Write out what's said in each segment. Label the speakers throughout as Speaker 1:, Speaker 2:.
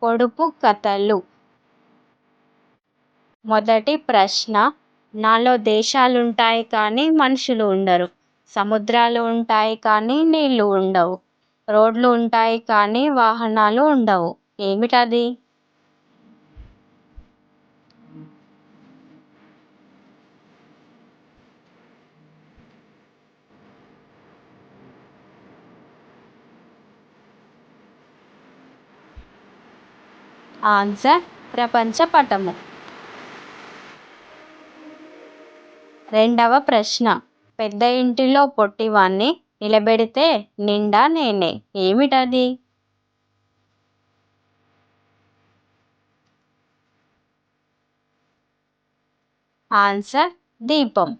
Speaker 1: పొడుపు కథలు. మొదటి ప్రశ్న, నాలో దేశాలుంటాయి కానీ మనుషులు ఉండరు. సముద్రాలు ఉంటాయి కానీ నీళ్లు ఉండవు. రోడ్లు ఉంటాయి కానీ వాహనాలు ఉండవు. ఏమిటది? ఆన్సర్, ప్రపంచ పటము. రెండవ ప్రశ్న, పెద్ద ఇంటిలో పొట్టివాణ్ణి నిలబెడితే నిండా నేనే. ఏమిటది? ఆన్సర్, దీపం.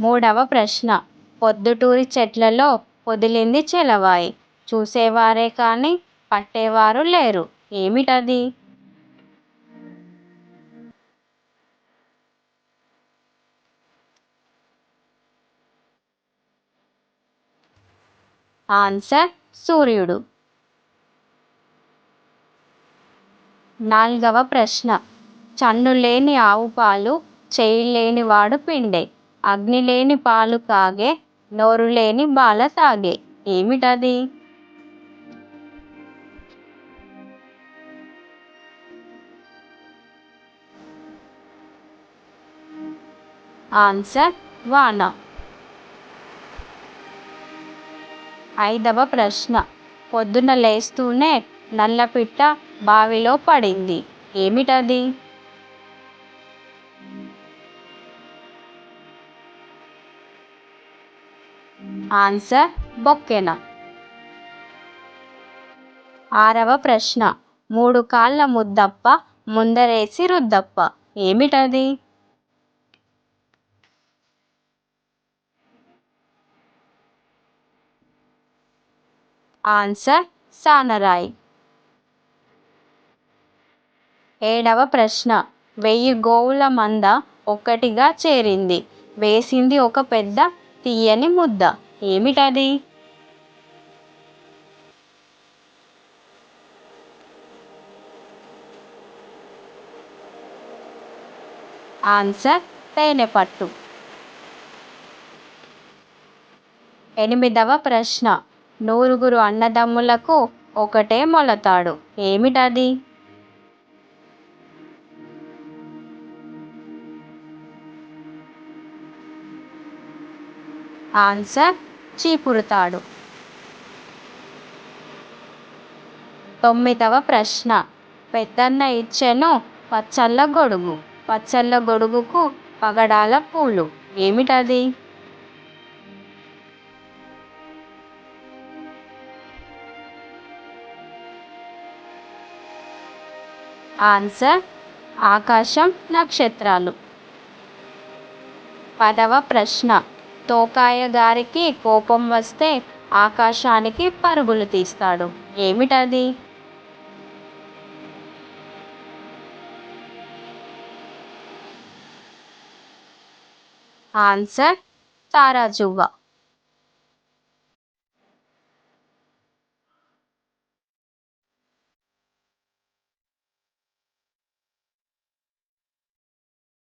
Speaker 1: మూడవ ప్రశ్న, పొద్దుటూరి చెట్లలో పొదిలింది చెలవాయి. చూసేవారే కానీ పట్టేవారు లేరు. ఏమిటది? ఆన్సర్, సూర్యుడు. నాల్గవ ప్రశ్న, చన్ను లేని ఆవు పాలు చేయి లేని వాడు పిండే. అగ్ని లేని పాలు కాగే, నోరు లేని బాల తాగే. ఏమిటది? ఆన్సర్, వాన. ఐదవ ప్రశ్న, పొద్దున లేస్తూనే నల్లపిట్ట బావిలో పడింది. ఏమిటది? ఆన్సర్, బొక్కెన. ఆరవ ప్రశ్న, 3 కాళ్ళ ముద్దప్ప ముందరేసి రుద్దప్ప. ఏమిటది? ఆన్సర్, సానరాయి. ఏడవ ప్రశ్న, 1000 గోవుల మంద ఒక్కటిగా చేరింది. వేసింది ఒక పెద్ద తీయని ముద్ద. ఏమిటది? ఆన్సర్, తేనెపట్టు. ఎనిమిదవ ప్రశ్న, 100 అన్నదమ్ములకు ఒకటే మొలతాడు. ఏమిటది? ఆన్సర్, చీపురుతాడు. తొమ్మిదవ ప్రశ్న, పెద్దన్న ఇచ్చెను పచ్చళ్ళ గొడుగు. పచ్చళ్ళ గొడుగుకు పగడాల పూలు. ఏమిటది? ఆన్సర్, ఆకాశం, నక్షత్రాలు. పదవ ప్రశ్న, తోకాయ గారికి కోపం వస్తే ఆకాశానికి పరుగులు తీస్తాడు. ఏమిటది? ఆన్సర్, తారాజువ్వ.